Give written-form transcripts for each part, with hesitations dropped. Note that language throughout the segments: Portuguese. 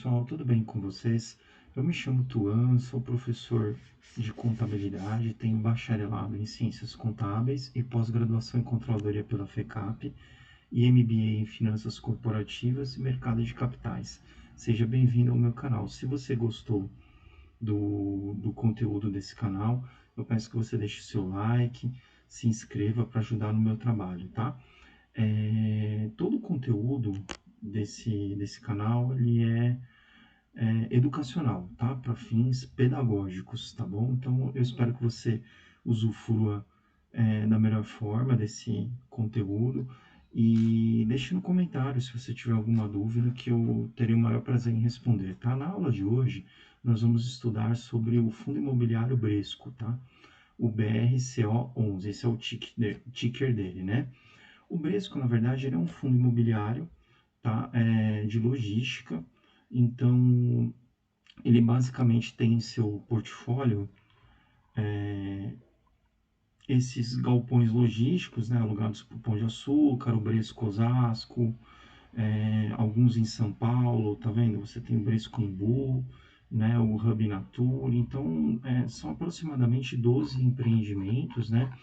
pessoal, tudo bem com vocês? Eu me chamo Tuan, sou professor de contabilidade, tenho bacharelado em ciências contábeis e pós-graduação em controladoria pela FECAP e MBA em finanças corporativas e mercado de capitais. Seja bem-vindo ao meu canal. Se você gostou do conteúdo desse canal, eu peço que você deixe o seu like, se inscreva para ajudar no meu trabalho, tá? Todo o conteúdo desse canal ele é educacional, tá? Para fins pedagógicos, tá bom? Então eu espero que você usufrua da melhor forma desse conteúdo e deixe no comentário se você tiver alguma dúvida que eu terei o maior prazer em responder, tá? Na aula de hoje nós vamos estudar sobre o Fundo Imobiliário Bresco, tá? O BRCO11, esse é o ticker dele, né? O Bresco, na verdade, ele é um fundo imobiliário, tá? De logística. Então, ele basicamente tem em seu portfólio esses galpões logísticos, né, alugados por Pão de Açúcar, o Bresco Osasco, alguns em São Paulo, tá vendo? Você tem o Bresco Imbu, né, o Hub Natura. Então, são aproximadamente 12 empreendimentos, né,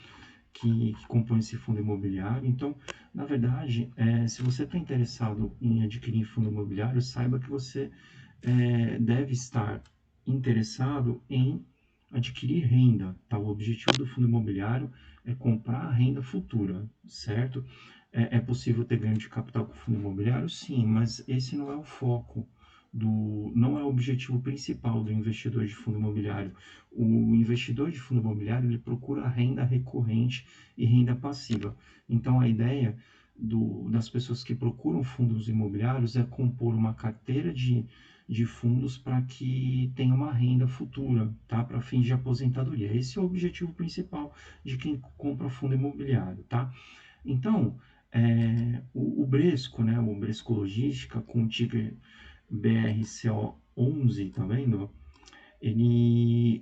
que compõem esse fundo imobiliário. Então, na verdade, se você está interessado em adquirir fundo imobiliário, saiba que você deve estar interessado em adquirir renda, tá? O objetivo do fundo imobiliário é comprar a renda futura, certo? É possível ter ganho de capital com o fundo imobiliário? Sim, mas esse não é o foco não é o objetivo principal do investidor de fundo imobiliário. O investidor de fundo imobiliário ele procura renda recorrente e renda passiva. Então a ideia das pessoas que procuram fundos imobiliários é compor uma carteira de fundos para que tenha uma renda futura, tá? Para fins de aposentadoria. Esse é o objetivo principal de quem compra fundo imobiliário, tá? Então, o Bresco, né, o Bresco Logística, com o ticker BRCO11, tá vendo?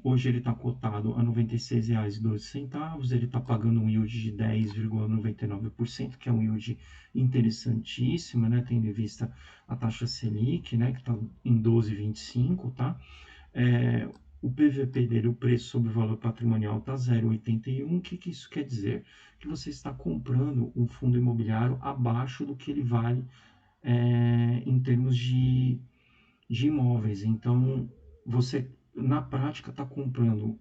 Hoje ele está cotado a R$ 96,12, ele está pagando um yield de 10,99%, que é um yield interessantíssimo, né, tendo em vista a taxa Selic, né, que está em 12,25, tá? O PVP dele, o preço sobre o valor patrimonial, está 0,81. O que isso quer dizer? Que você está comprando um fundo imobiliário abaixo do que ele vale em termos de imóveis. Então, você, na prática, está comprando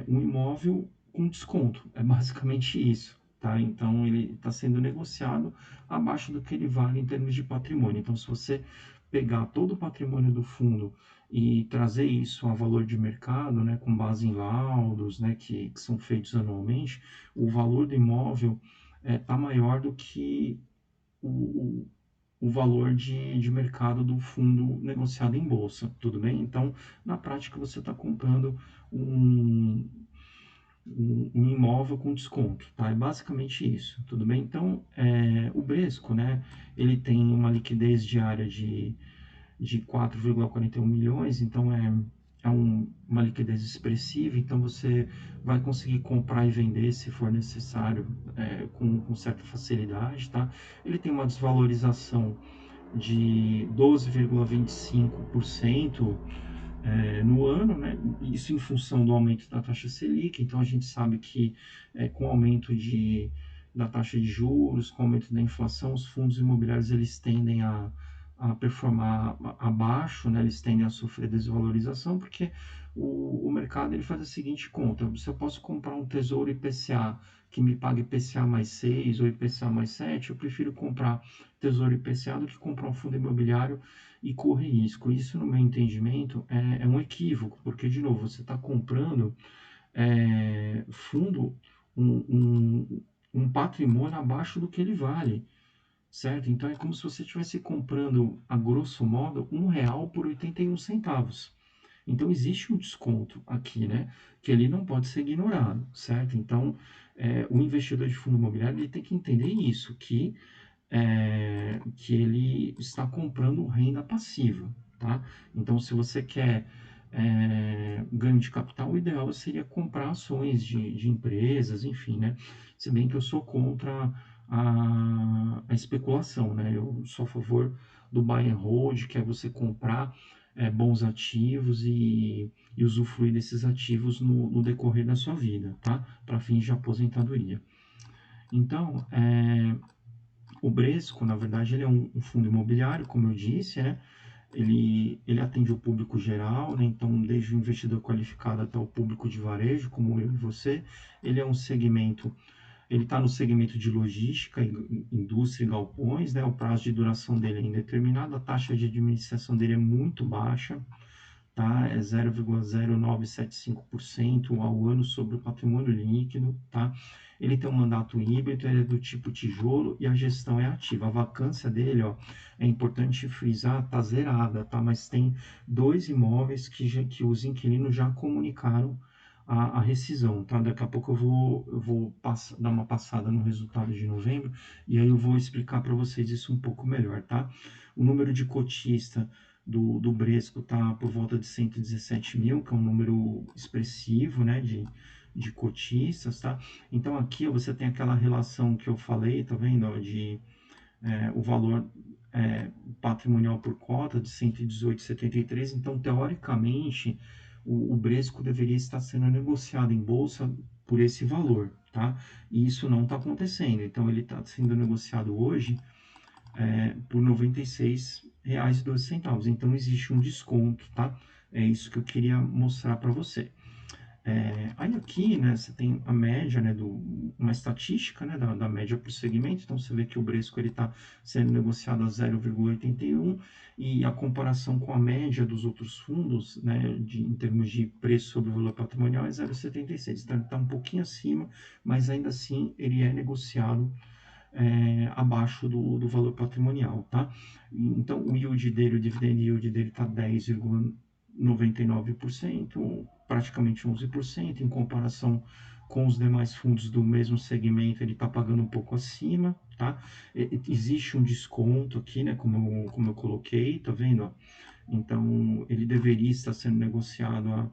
um imóvel com desconto. É basicamente isso. Tá? Então, ele está sendo negociado abaixo do que ele vale em termos de patrimônio. Então, se você pegar todo o patrimônio do fundo e trazer isso a valor de mercado, né, com base em laudos, né, que são feitos anualmente, o valor do imóvel está maior do que o, o valor de mercado do fundo negociado em bolsa, tudo bem? Então, na prática, você está comprando um, um imóvel com desconto, tá? É basicamente isso, tudo bem? Então, o Bresco, né, ele tem uma liquidez diária de 4,41 milhões, então uma liquidez expressiva, então você vai conseguir comprar e vender se for necessário com certa facilidade, tá? Ele tem uma desvalorização de 12,25% no ano, né? Isso em função do aumento da taxa Selic. Então a gente sabe que com o aumento da taxa de juros, com o aumento da inflação, os fundos imobiliários eles tendem a performar abaixo, né? Eles tendem a sofrer desvalorização, porque o mercado ele faz a seguinte conta: se eu posso comprar um tesouro IPCA que me pague IPCA mais 6 ou IPCA mais 7, eu prefiro comprar tesouro IPCA do que comprar um fundo imobiliário e correr risco. Isso, no meu entendimento, é um equívoco, porque, de novo, você está comprando fundo, um patrimônio abaixo do que ele vale, certo? Então, é como se você estivesse comprando, a grosso modo, R$ 1 por 81 centavos. Então, existe um desconto aqui, né? Que ele não pode ser ignorado, certo? Então, o investidor de fundo imobiliário ele tem que entender isso, que ele está comprando renda passiva, tá? Então, se você quer ganho de capital, o ideal seria comprar ações de empresas, enfim, né? Se bem que eu sou contra a especulação, né? Eu sou a favor do buy and hold, que é você comprar bons ativos e usufruir desses ativos no decorrer da sua vida, tá? Para fins de aposentadoria. Então, o Bresco, na verdade, ele é um fundo imobiliário, como eu disse, né? Ele atende o público geral, né? Então, desde o investidor qualificado até o público de varejo, como eu e você. Ele é um segmento, ele está no segmento de logística, indústria e galpões, né? O prazo de duração dele é indeterminado, a taxa de administração dele é muito baixa, tá? É 0,0975% ao ano sobre o patrimônio líquido, tá? Ele tem um mandato híbrido, ele é do tipo tijolo e a gestão é ativa. A vacância dele, ó, é importante frisar, tá zerada, tá? Mas tem 2 imóveis que os inquilinos já comunicaram a rescisão, tá? Daqui a pouco eu vou dar uma passada no resultado de novembro e aí eu vou explicar para vocês isso um pouco melhor, tá? O número de cotista do Bresco está por volta de 117 mil, que é um número expressivo, né, de cotistas, tá? Então aqui você tem aquela relação que eu falei, tá vendo, ó, de o valor patrimonial por cota de 118,73. Então, teoricamente, o Bresco deveria estar sendo negociado em bolsa por esse valor, tá? E isso não está acontecendo. Então, ele está sendo negociado hoje por R$ 96,12. Então, existe um desconto, tá? É isso que eu queria mostrar para você. Aí aqui, né, você tem a média, né, uma estatística, né, da média por segmento. Então, você vê que o Bresco está sendo negociado a 0,81 e a comparação com a média dos outros fundos, né, em termos de preço sobre o valor patrimonial é 0,76. Então, ele está um pouquinho acima, mas ainda assim ele é negociado abaixo do valor patrimonial, tá? Então, o yield dele, o dividend yield dele está 10,99%, praticamente 11%, em comparação com os demais fundos do mesmo segmento, ele está pagando um pouco acima, tá? Existe um desconto aqui, né, como eu coloquei, tá vendo? Então, ele deveria estar sendo negociado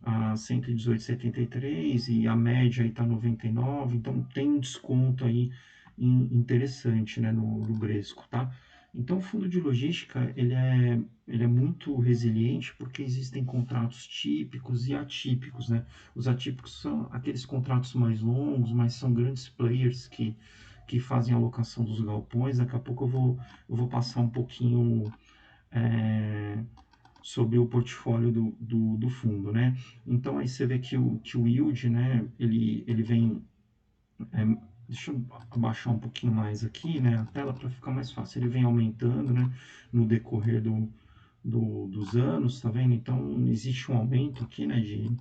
a 118,73 e a média está 99, então tem um desconto aí interessante, né, no Bresco, tá? Então o fundo de logística ele é muito resiliente porque existem contratos típicos e atípicos, né? Os atípicos são aqueles contratos mais longos, mas são grandes players que fazem a alocação dos galpões. Daqui a pouco eu vou passar um pouquinho sobre o portfólio do fundo, né? Então aí você vê que o yield, né, ele vem, deixa eu abaixar um pouquinho mais aqui, né, a tela para ficar mais fácil, ele vem aumentando, né, no decorrer dos anos, tá vendo? Então existe um aumento aqui, né, de,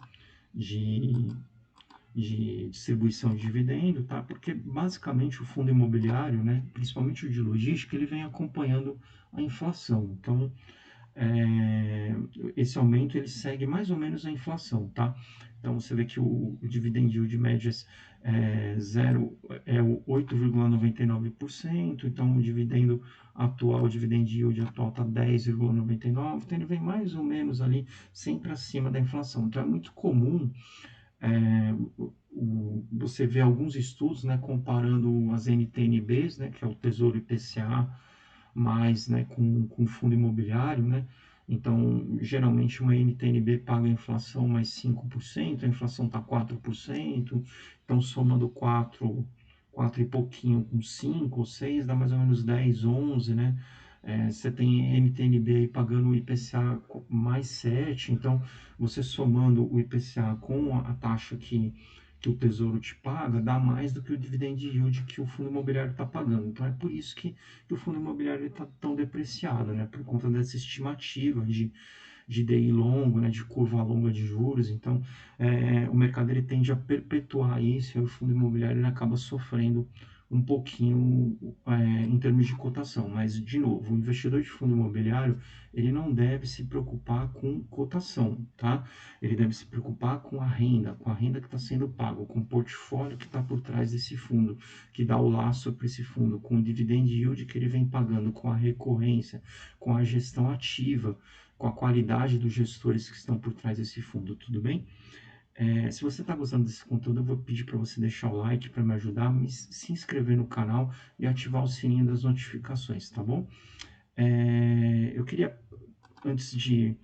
de distribuição de dividendo, tá? Porque basicamente o fundo imobiliário, né, principalmente o de logística, ele vem acompanhando a inflação. Então, esse aumento ele segue mais ou menos a inflação, tá? Então você vê que o dividend yield médias o 8,99%, então o dividendo atual, o dividend yield atual está 10,99%, então ele vem mais ou menos ali sempre acima da inflação. Então é muito comum você ver alguns estudos, né, comparando as NTNBs, né, que é o Tesouro IPCA, mais, né, com fundo imobiliário, né? Então, geralmente uma NTNB paga a inflação mais 5%, a inflação está 4%, então somando 4 e pouquinho com 5 ou 6, dá mais ou menos 10, 11, né? Você tem NTNB aí pagando o IPCA mais 7, então você somando o IPCA com a taxa que o Tesouro te paga, dá mais do que o dividend yield que o fundo imobiliário está pagando. Então é por isso que o fundo imobiliário está tão depreciado, né? Por conta dessa estimativa de DI longo, né? De curva longa de juros. Então o mercado ele tende a perpetuar isso e o fundo imobiliário ele acaba sofrendo um pouquinho em termos de cotação. Mas, de novo, o investidor de fundo imobiliário ele não deve se preocupar com cotação, tá? Ele deve se preocupar com a renda que está sendo paga, com o portfólio que está por trás desse fundo, que dá o laço para esse fundo, com o dividend yield que ele vem pagando, com a recorrência, com a gestão ativa, com a qualidade dos gestores que estão por trás desse fundo, tudo bem? Se você está gostando desse conteúdo, eu vou pedir para você deixar o like para me ajudar, se inscrever no canal e ativar o sininho das notificações, tá bom? Eu queria, antes de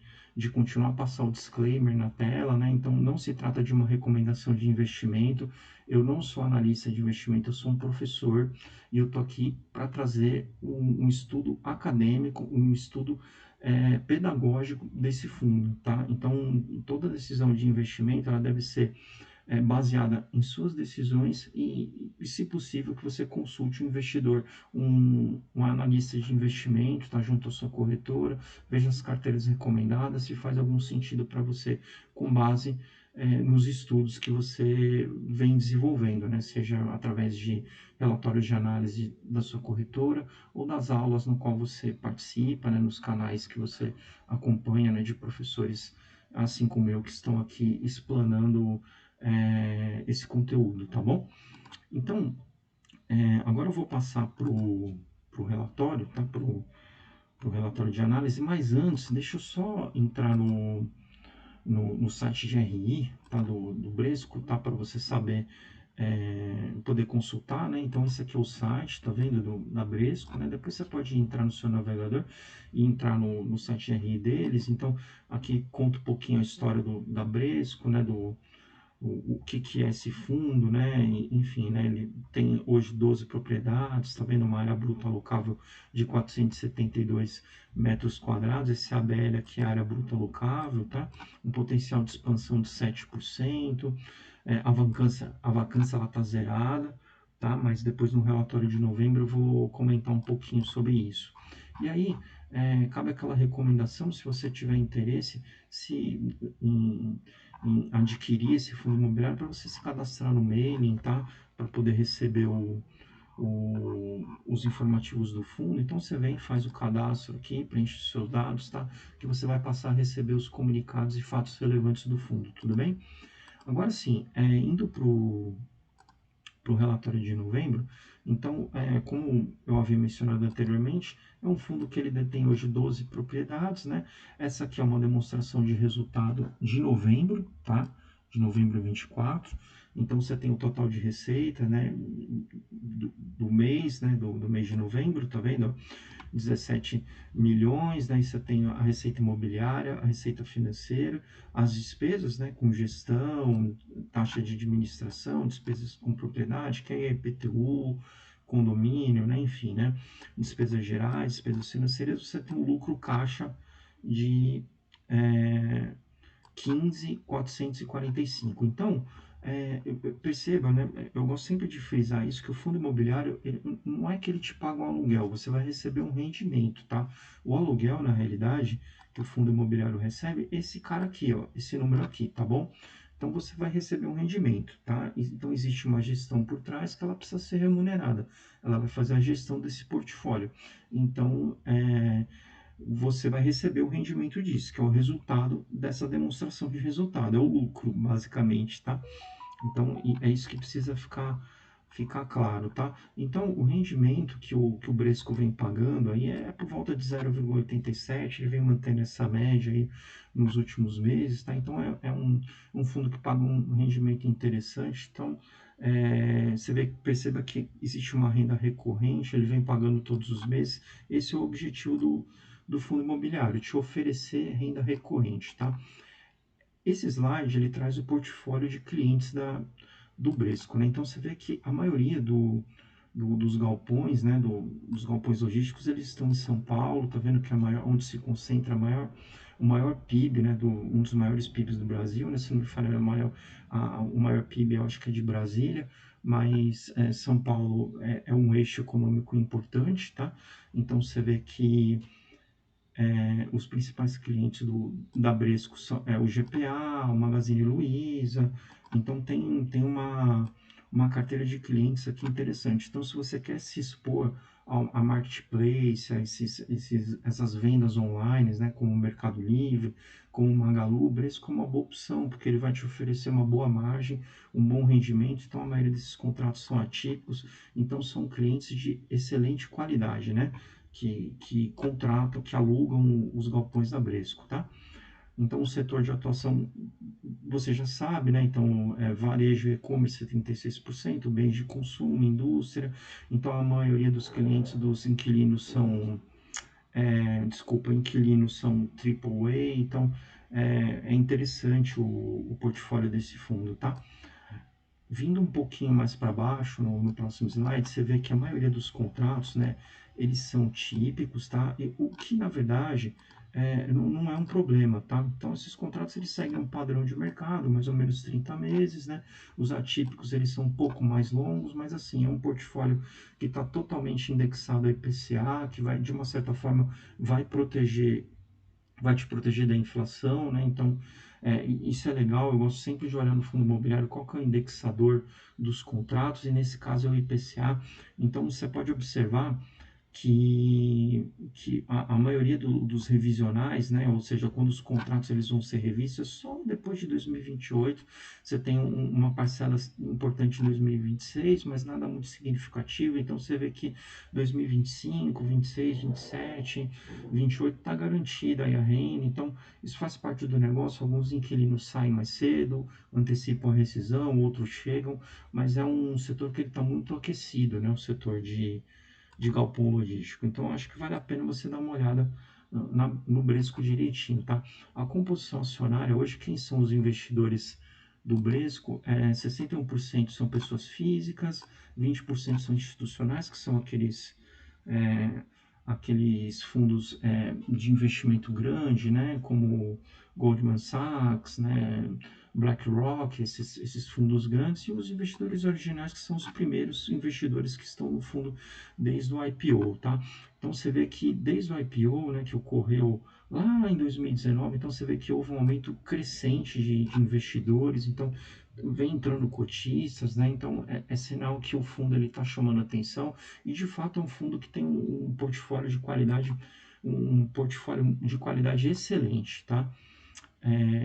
continuar, passar o disclaimer na tela, né? Então, não se trata de uma recomendação de investimento. Eu não sou analista de investimento, eu sou um professor e eu tô aqui para trazer um estudo acadêmico, um estudo pedagógico desse fundo, tá? Então, toda decisão de investimento, ela deve ser baseada em suas decisões se possível, que você consulte um investidor, um analista de investimento, tá junto à sua corretora, veja as carteiras recomendadas, se faz algum sentido para você, com base nos estudos que você vem desenvolvendo, né? Seja através de relatórios de análise da sua corretora ou das aulas no qual você participa, né? Nos canais que você acompanha, né? De professores assim como eu, que estão aqui explanando esse conteúdo, tá bom? Então, agora eu vou passar para o relatório, tá? Para o relatório de análise, mas antes, deixa eu só entrar no site de RI, tá? Do Bresco, tá? Para você saber, poder consultar, né? Então, esse aqui é o site, tá vendo? Da Bresco, né? Depois você pode entrar no seu navegador e entrar no site de RI deles. Então, aqui conta um pouquinho a história da Bresco, né? O que é esse fundo, né? Enfim, né? Ele tem hoje 12 propriedades, está vendo uma área bruta alocável de 472 metros quadrados, esse ABL aqui é a área bruta alocável, tá? Um potencial de expansão de 7%, a vacância ela está zerada, tá? Mas depois no relatório de novembro eu vou comentar um pouquinho sobre isso. E aí, cabe aquela recomendação, se você tiver interesse, em adquirir esse fundo imobiliário, para você se cadastrar no mailing, tá? Para poder receber os informativos do fundo. Então você vem, faz o cadastro aqui, preenche os seus dados, tá? Que você vai passar a receber os comunicados e fatos relevantes do fundo, tudo bem? Agora sim, indo para o relatório de novembro, então, como eu havia mencionado anteriormente, é um fundo que ele detém hoje 12 propriedades, né? Essa aqui é uma demonstração de resultado de novembro, tá? De novembro 24. Então, você tem o total de receita, né? Do mês, né? Do mês de novembro, tá vendo? 17 milhões, daí você tem a receita imobiliária, a receita financeira, as despesas, né, com gestão, taxa de administração, despesas com propriedade, que é IPTU, condomínio, né, enfim, né, despesas gerais, despesas financeiras, você tem um lucro caixa de 15.445. Então, perceba, né? Eu gosto sempre de frisar isso, que o fundo imobiliário, não é que ele te paga um aluguel, você vai receber um rendimento, tá? O aluguel, na realidade, que o fundo imobiliário recebe, esse cara aqui, ó, esse número aqui, tá bom? Então, você vai receber um rendimento, tá? Então, existe uma gestão por trás que ela precisa ser remunerada. Ela vai fazer a gestão desse portfólio. Então, você vai receber o rendimento disso, que é o resultado dessa demonstração de resultado, é o lucro, basicamente, tá? Então, é isso que precisa ficar claro, tá? Então, o rendimento que o Bresco vem pagando aí é por volta de 0,87, ele vem mantendo essa média aí nos últimos meses, tá? Então, é um fundo que paga um rendimento interessante. Então, perceba que existe uma renda recorrente, ele vem pagando todos os meses. Esse é o objetivo do fundo imobiliário, te oferecer renda recorrente, tá? Esse slide, ele traz o portfólio de clientes do Bresco, né? Então, você vê que a maioria dos galpões, né, dos galpões logísticos, eles estão em São Paulo, tá vendo que é onde se concentra o maior PIB, né, um dos maiores PIBs do Brasil, né? Se não me falha, o maior PIB, eu acho que é de Brasília, mas São Paulo é um eixo econômico importante, tá? Então, você vê que os principais clientes da Bresco são o GPA, o Magazine Luiza. Então tem uma carteira de clientes aqui interessante. Então, se você quer se expor a marketplace, essas vendas online, né, como o Mercado Livre, como o Magalu, o Bresco é uma boa opção, porque ele vai te oferecer uma boa margem, um bom rendimento. Então, a maioria desses contratos são atípicos, então são clientes de excelente qualidade, né? Que contratam, que alugam os galpões da Bresco, tá? Então, o setor de atuação você já sabe, né? Então, varejo e e-commerce 36%, bens de consumo, indústria. Então, a maioria dos clientes dos inquilinos são, inquilinos são AAA. Então, é interessante o portfólio desse fundo, tá? Vindo um pouquinho mais para baixo, no próximo slide, você vê que a maioria dos contratos, né, eles são típicos, tá? E o que, na verdade, não é um problema, tá? Então, esses contratos, eles seguem um padrão de mercado, mais ou menos 30 meses, né? Os atípicos, eles são um pouco mais longos, mas, assim, é um portfólio que está totalmente indexado ao IPCA, que vai, de uma certa forma, vai proteger vai te proteger da inflação, né? Então, isso é legal. Eu gosto sempre de olhar no fundo imobiliário qual que é o indexador dos contratos, e nesse caso é o IPCA. Então, você pode observar que a maioria dos revisionais, né, ou seja, quando os contratos eles vão ser revistos, só depois de 2028. Você tem uma parcela importante em 2026, mas nada muito significativo. Então você vê que 2025, 26, 27, 28 está garantida aí a renda. Então isso faz parte do negócio. Alguns inquilinos saem mais cedo, antecipam a rescisão, outros chegam, mas é um setor que ele está muito aquecido, né, o setor de galpão logístico. Então, acho que vale a pena você dar uma olhada no Bresco direitinho, tá? A composição acionária, hoje, quem são os investidores do Bresco? 61% são pessoas físicas, 20% são institucionais, que são é, aqueles fundos de investimento grande, né, como Goldman Sachs, né, BlackRock, esses fundos grandes, e os investidores originais, que são os primeiros investidores que estão no fundo desde o IPO, tá? Então você vê que desde o IPO, né, que ocorreu lá em 2019, então você vê que houve um aumento crescente de investidores. Então vem entrando cotistas, né? Então é sinal que o fundo ele está chamando atenção, e de fato é um fundo que tem um portfólio de qualidade, um portfólio de qualidade excelente, tá?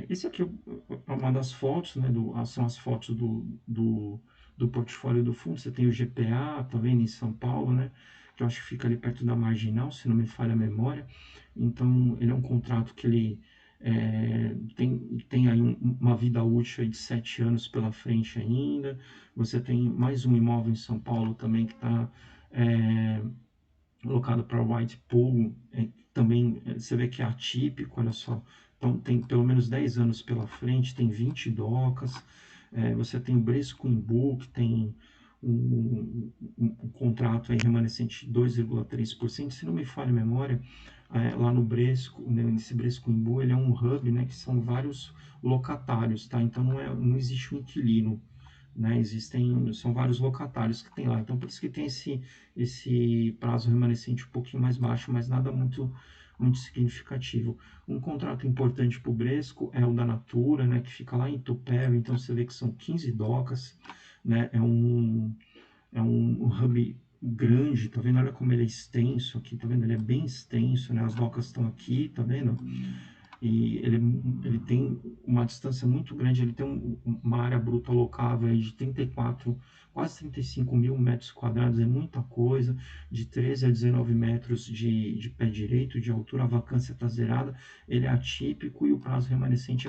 Esse aqui é uma das fotos, né? São as fotos do portfólio do fundo. Você tem o GPA, tá vendo, em São Paulo, né? Que eu acho que fica ali perto da Marginal, se não me falha a memória. Então, ele é um contrato que ele tem aí uma vida útil aí de 7 anos pela frente ainda. Você tem mais um imóvel em São Paulo também que está colocado para White Pool. Também você vê que é atípico, olha só. Então tem pelo menos 10 anos pela frente, tem 20 docas. Você tem o Bresco Imbu, que tem um contrato aí remanescente de 2,3%. Se não me falha a memória, lá no Bresco, né, nesse Bresco Imbu, ele é um hub, né, que são vários locatários, tá? Então não existe um inquilino, né? São vários locatários que tem lá. Então por isso que tem esse prazo remanescente um pouquinho mais baixo, mas nada muito significativo. Um contrato importante para o Bresco é o da Natura, né, que fica lá em Tupéva. Então você vê que são 15 docas, né? É um hub grande, tá vendo? Olha como ele é extenso aqui, tá vendo? Ele é bem extenso, né? As docas estão aqui, tá vendo? E ele tem uma distância muito grande. Ele tem uma área bruta locável aí de 34, quase 35 mil metros quadrados. É muita coisa. De 13 a 19 metros de pé direito de altura. A vacância está zerada. Ele é atípico e o prazo remanescente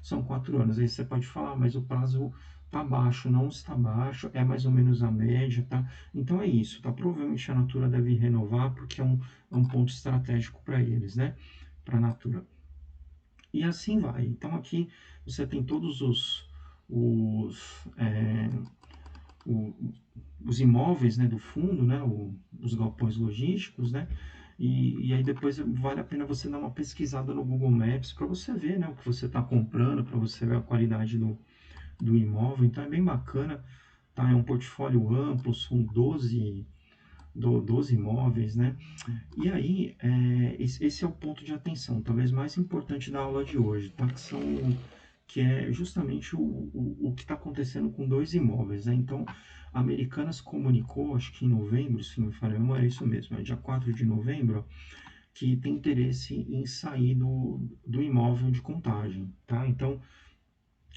são 4 anos. Aí você pode falar, mas o prazo está baixo. Não está baixo, é mais ou menos a média, tá? Então é isso, tá? Provavelmente a Natura deve renovar, porque é um ponto estratégico para eles, né? Para a Natura. E assim vai. Então aqui você tem todos os, é, o- os imóveis, né, do fundo, né, os galpões logísticos, né, e aí depois vale a pena você dar uma pesquisada no Google Maps para você ver, né, o que você está comprando, para você ver a qualidade do imóvel. Então é bem bacana, tá? É um portfólio amplo, são 12 imóveis, né? E aí, esse é o ponto de atenção, talvez mais importante da aula de hoje, tá? Que é justamente o que está acontecendo com 2 imóveis, né? Então, a Americanas comunicou, acho que em novembro, se não me falha a memória, é isso mesmo, é dia 4 de novembro, que tem interesse em sair do imóvel de Contagem, tá? Então,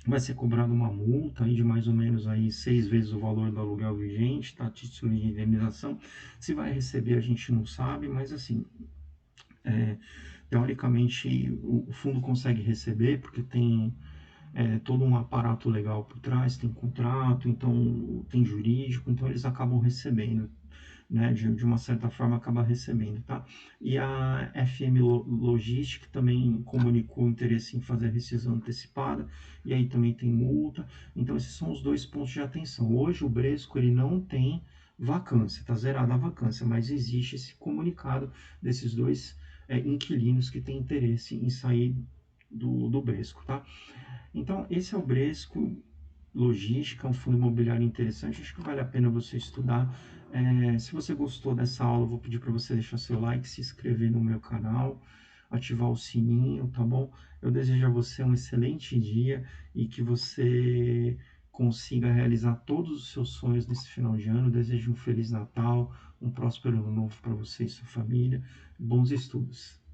vai ser cobrada uma multa aí de mais ou menos aí 6 vezes o valor do aluguel vigente, tá? Título de indenização. Se vai receber, a gente não sabe, mas assim, teoricamente o fundo consegue receber, porque todo um aparato legal por trás, tem contrato, então tem jurídico, então eles acabam recebendo, né, de uma certa forma acaba recebendo, tá? E a FM Logistic também comunicou interesse em fazer a rescisão antecipada, e aí também tem multa. Então esses são os dois pontos de atenção. Hoje o Bresco ele não tem vacância, está zerada a vacância, mas existe esse comunicado desses dois inquilinos que têm interesse em sair do Bresco, tá? Então esse é o Bresco Logística, um fundo imobiliário interessante, acho que vale a pena você estudar. Se você gostou dessa aula, eu vou pedir para você deixar seu like, se inscrever no meu canal, ativar o sininho, tá bom? Eu desejo a você um excelente dia e que você consiga realizar todos os seus sonhos nesse final de ano. Eu desejo um Feliz Natal, um próspero ano novo para você e sua família. Bons estudos!